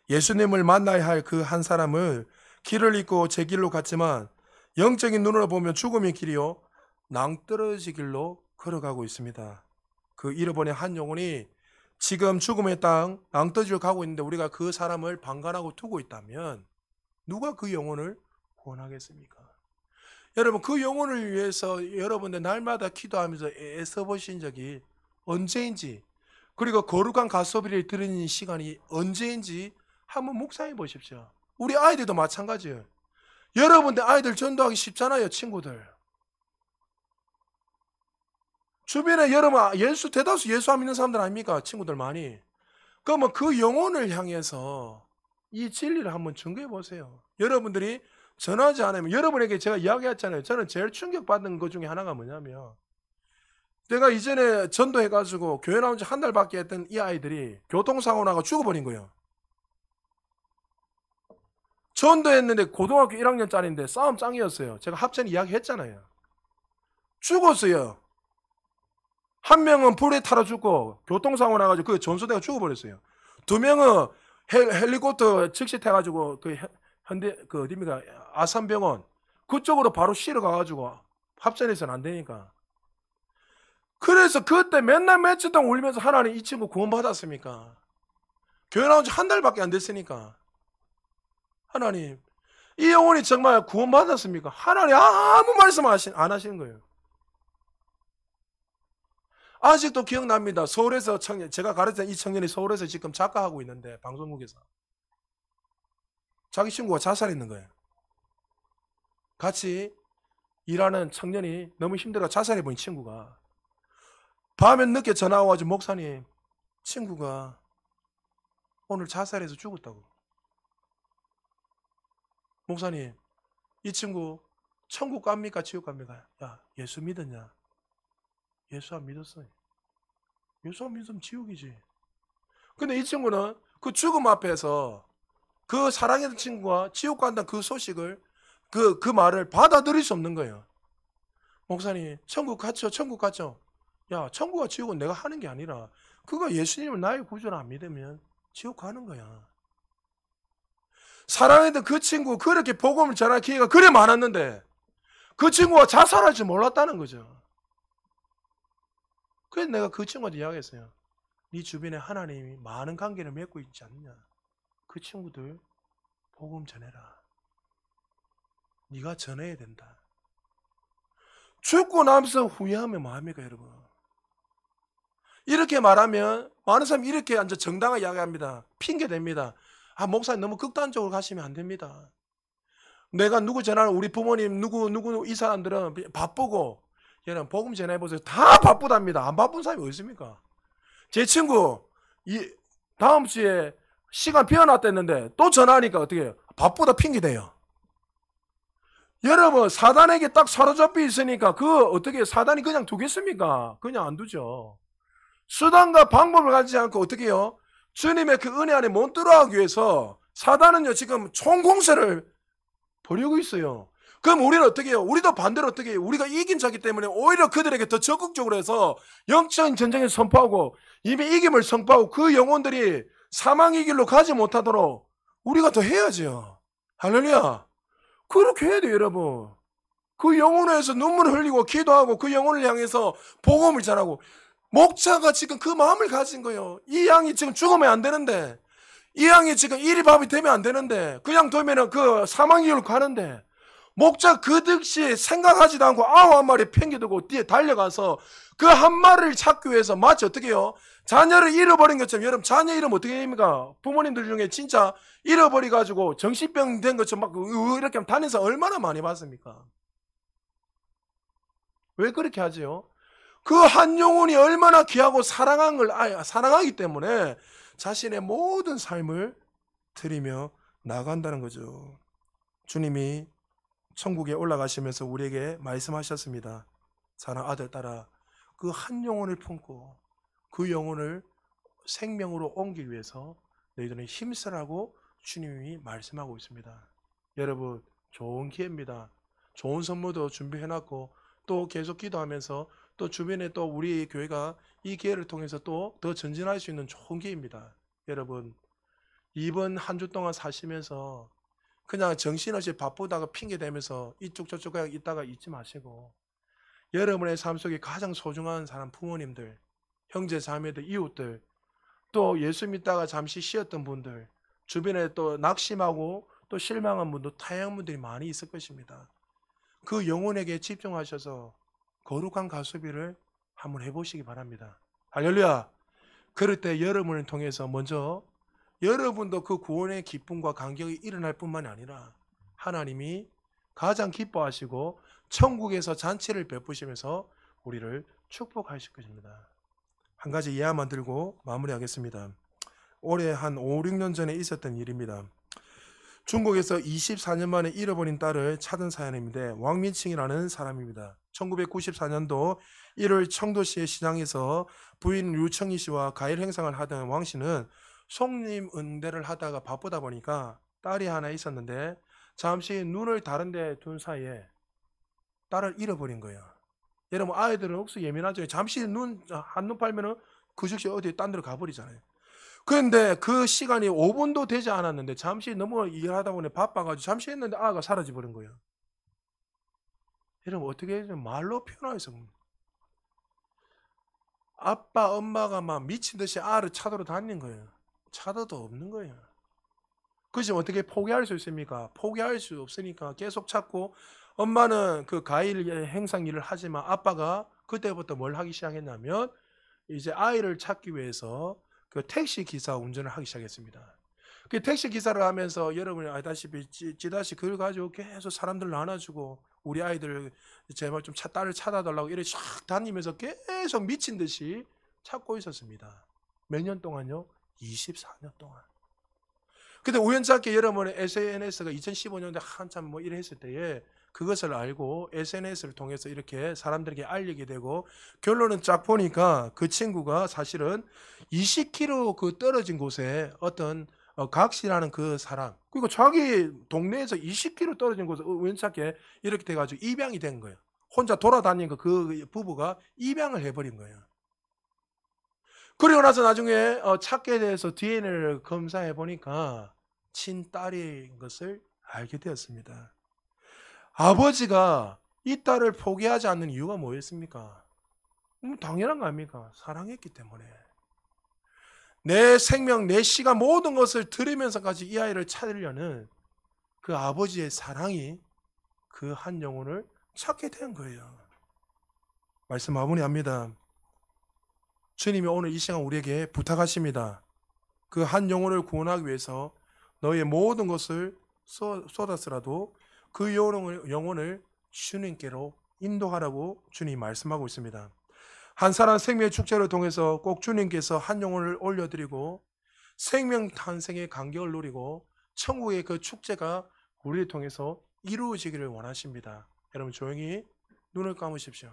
예수님을 만나야 할 그 한 사람을 길을 잇고 제 길로 갔지만 영적인 눈으로 보면 죽음의 길이요 낭떠러지 길로 걸어가고 있습니다. 그 잃어버린 한 영혼이 지금 죽음의 땅 낭떠러지로 가고 있는데 우리가 그 사람을 방관하고 두고 있다면 누가 그 영혼을 구원하겠습니까? 여러분 그 영혼을 위해서 여러분들 날마다 기도하면서 애써 보신 적이 언제인지, 그리고 거룩한 가소비를 드리는 시간이 언제인지 한번 묵상해 보십시오. 우리 아이들도 마찬가지예요. 여러분들 아이들 전도하기 쉽잖아요, 친구들. 주변에 여러분 대다수 예수 안 믿는 사람들 아닙니까? 친구들 많이. 그러면 그 영혼을 향해서 이 진리를 한번 증거해 보세요. 여러분들이 전하지 않으면, 여러분에게 제가 이야기했잖아요. 저는 제일 충격받는 것 중에 하나가 뭐냐면, 내가 이전에 전도해가지고 교회 나온 지 한 달밖에 했던 이 아이들이 교통사고 나가 죽어버린 거예요. 전도했는데 고등학교 1학년짜리인데 싸움 짱이었어요. 제가 합전 이야기 했잖아요. 죽었어요. 한 명은 불에 타러 죽고 교통사고 나가지고 그 전소대가 죽어버렸어요. 두 명은 헬리콥터 즉시 타가지고 그 현대 그 어디입니까 아산병원 그쪽으로 바로 실어 가가지고 합전해서는 안 되니까. 그래서 그때 맨날 며칠 동안 울면서 하나님 이 친구 구원 받았습니까? 교회 나온 지 한 달밖에 안 됐으니까 하나님 이 영혼이 정말 구원 받았습니까? 하나님 아무 말씀 안 하시는 거예요. 아직도 기억납니다. 서울에서 제가 가르치는 이 청년이 서울에서 지금 작가하고 있는데 방송국에서 자기 친구가 자살했는 거예요. 같이 일하는 청년이 너무 힘들어 자살해버린 친구가 밤에 늦게 전화 와가지고 목사님 친구가 오늘 자살해서 죽었다고. 목사님 이 친구 천국 갑니까 지옥 갑니까? 야 예수 믿었냐? 예수 안 믿었어요. 예수 안 믿으면 지옥이지. 근데 이 친구는 그 죽음 앞에서 그 사랑했던 친구가 지옥 간다는 그 소식을 그 말을 받아들일 수 없는 거예요. 목사님 천국 갔죠? 천국 갔죠? 야 천국과 지옥은 내가 하는 게 아니라 그가 예수님을 나의 구주를 안 믿으면 지옥 가는 거야. 사랑했던 그 친구 그렇게 복음을 전할 기회가 그래 많았는데 그 친구가 자살할 줄 몰랐다는 거죠. 그래서 내가 그 친구한테 이야기했어요. 네 주변에 하나님이 많은 관계를 맺고 있지 않느냐. 그 친구들 복음 전해라. 네가 전해야 된다. 죽고 나면서 후회하면 뭐합니까 여러분? 이렇게 말하면 많은 사람이 이렇게 앉아 정당하게 이야기합니다. 핑계댑니다. 아 목사님 너무 극단적으로 가시면 안 됩니다. 내가 누구 전하는 우리 부모님 누구 이 사람들은 바쁘고 여러분 복음 전해보세요. 다 바쁘답니다. 안 바쁜 사람이 어디 있습니까? 제 친구 다음 주에 시간 비워놨댔는데 또 전화하니까 어떻게 해요? 바쁘다 핑계대요. 여러분 사단에게 딱 사로잡혀 있으니까 어떻게 사단이 그냥 두겠습니까? 그냥 안 두죠. 수단과 방법을 가지지 않고 어떻게 해요? 주님의 그 은혜 안에 못 들어가기 위해서 사단은요 지금 총공세를 벌이고 있어요. 그럼 우리는 어떻게 해요? 우리도 반대로 어떻게 해요? 우리가 이긴 자기 때문에 오히려 그들에게 더 적극적으로 해서 영적인 전쟁을 선포하고 이미 이김을 선포하고 그 영혼들이 사망의 길로 가지 못하도록 우리가 더 해야죠. 할렐루야. 그렇게 해야 돼요, 여러분. 그 영혼을 위해서 눈물을 흘리고 기도하고 그 영혼을 향해서 복음을 전하고 목자가 지금 그 마음을 가진 거예요. 이 양이 지금 죽으면 안 되는데 이 양이 지금 일이 밥이 되면 안 되는데 그냥 두면은 그 사망의 길로 가는데 목자 그 득시 생각하지도 않고 9마리 팽겨두고 뒤에 달려가서 그 한 마리를 찾기 위해서 마치 어떻게 해요? 자녀를 잃어버린 것처럼 여러분 자녀 이름 어떻게 됩니까? 부모님들 중에 진짜 잃어버려가지고 정신병 된 것처럼 막 이렇게 다니면서 얼마나 많이 봤습니까? 왜 그렇게 하지요? 그 한 영혼이 얼마나 귀하고 사랑하기 때문에 자신의 모든 삶을 드리며 나간다는 거죠. 주님이 천국에 올라가시면서 우리에게 말씀하셨습니다. 사랑 아들 딸아, 그 한 영혼을 품고 그 영혼을 생명으로 옮기기 위해서 너희들은 힘쓰라고 주님이 말씀하고 있습니다. 여러분 좋은 기회입니다. 좋은 선물도 준비해놨고 또 계속 기도하면서 또 주변에 또 우리 교회가 이 기회를 통해서 또 더 전진할 수 있는 좋은 기회입니다. 여러분 이번 한 주 동안 사시면서 그냥 정신없이 바쁘다가 핑계대면서 이쪽 저쪽 그냥 있다가 잊지 마시고 여러분의 삶 속에 가장 소중한 사람 부모님들, 형제 자매들, 이웃들 또 예수 믿다가 잠시 쉬었던 분들 주변에 또 낙심하고 또 실망한 분도 다양한 분들이 많이 있을 것입니다. 그 영혼에게 집중하셔서 거룩한 가수비를 한번 해보시기 바랍니다. 할렐루야. 그럴 때 여러분을 통해서 먼저 여러분도 그 구원의 기쁨과 감격이 일어날 뿐만 아니라 하나님이 가장 기뻐하시고 천국에서 잔치를 베푸시면서 우리를 축복하실 것입니다. 한 가지 예화만 들고 마무리하겠습니다. 올해 한 5, 6년 전에 있었던 일입니다. 중국에서 24년 만에 잃어버린 딸을 찾은 사연인데 왕민칭이라는 사람입니다. 1994년도 1월 청도시의 시장에서 부인 류청희 씨와 가일 행상을 하던 왕 씨는 손님 응대를 하다가 바쁘다 보니까 딸이 하나 있었는데 잠시 눈을 다른 데 둔 사이에 딸을 잃어버린 거예요. 여러분 아이들은 혹시 예민하죠. 잠시 한눈 팔면은 그 즉시 어디 딴 데로 가버리잖아요. 그런데 그 시간이 5분도 되지 않았는데 잠시 너무 일하다 보니 바빠가지고 잠시 했는데 아가 사라져 버린 거예요. 여러분 어떻게 해야 말로 표현할 수 없는 아빠 엄마가 막 미친 듯이 아를 찾으러 다닌 거예요. 찾아도 없는 거예요. 그지 어떻게 포기할 수 있습니까? 포기할 수 없으니까 계속 찾고 엄마는 그 가일 행상 일을 하지만 아빠가 그때부터 뭘 하기 시작했냐면 이제 아이를 찾기 위해서 그 택시 기사 운전을 하기 시작했습니다. 그 택시 기사를 하면서 여러분이 알다시피 지다시 그걸 가지고 계속 사람들 나눠주고 우리 아이들 제발 좀 딸을 찾아달라고 이렇게 쫙 다니면서 계속 미친 듯이 찾고 있었습니다. 몇 년 동안요? 24년 동안. 근데 우연찮게 여러분의 SNS가 2015년도에 한참 뭐 이래 했을 때에 그것을 알고 SNS를 통해서 이렇게 사람들에게 알리게 되고 결론은 쫙 보니까 그 친구가 사실은 20km 그 떨어진 곳에 어떤 각시라는 그 사람 그리고 자기 동네에서 20km 떨어진 곳에 우연찮게 이렇게 돼가지고 입양이 된 거예요. 혼자 돌아다니는 그 부부가 입양을 해버린 거예요. 그리고 나서 나중에 찾게 돼서 DNA를 검사해 보니까 친딸인 것을 알게 되었습니다. 아버지가 이 딸을 포기하지 않는 이유가 뭐였습니까? 당연한 거 아닙니까? 사랑했기 때문에. 내 생명, 내 시간 모든 것을 들으면서까지 이 아이를 찾으려는 그 아버지의 사랑이 그 한 영혼을 찾게 된 거예요. 말씀 마무리합니다. 주님이 오늘 이 시간 우리에게 부탁하십니다. 그 한 영혼을 구원하기 위해서 너의 모든 것을 쏟았으라도 그 영혼을 주님께로 인도하라고 주님이 말씀하고 있습니다. 한 사람 생명의 축제를 통해서 꼭 주님께서 한 영혼을 올려드리고 생명 탄생의 간격을 누리고 천국의 그 축제가 우리를 통해서 이루어지기를 원하십니다. 여러분 조용히 눈을 감으십시오.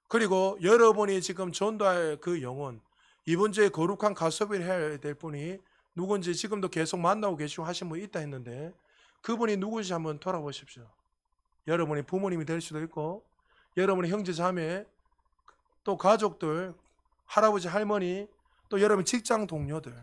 그리고 여러분이 지금 전도할 그 영혼, 이번 주에 거룩한 가수비를 해야 될 분이 누군지 지금도 계속 만나고 계시고 하신 분이 있다 했는데 그분이 누구인지 한번 돌아보십시오. 여러분이 부모님이 될 수도 있고, 여러분의 형제 자매, 또 가족들, 할아버지 할머니, 또 여러분 직장 동료들,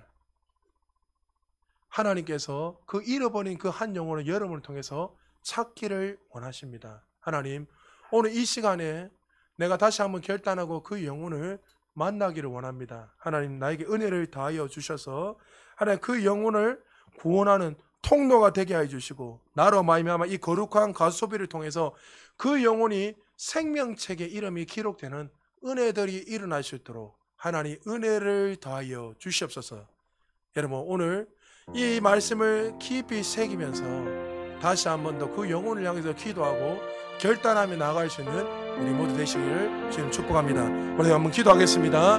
하나님께서 그 잃어버린 그 한 영혼을 여러분을 통해서 찾기를 원하십니다. 하나님, 오늘 이 시간에 내가 다시 한번 결단하고 그 영혼을 만나기를 원합니다. 하나님, 나에게 은혜를 다하여 주셔서 하나님 그 영혼을 구원하는 통로가 되게 하여 주시고, 나로 말미암아 이 거룩한 가소비를 통해서 그 영혼이 생명책에 이름이 기록되는 은혜들이 일어날 수 있도록 하나님 은혜를 더하여 주시옵소서. 여러분, 오늘 이 말씀을 깊이 새기면서 다시 한 번 더 그 영혼을 향해서 기도하고 결단하며 나아갈 수 있는 우리 모두 되시기를 주님 축복합니다. 우리 한번 기도하겠습니다.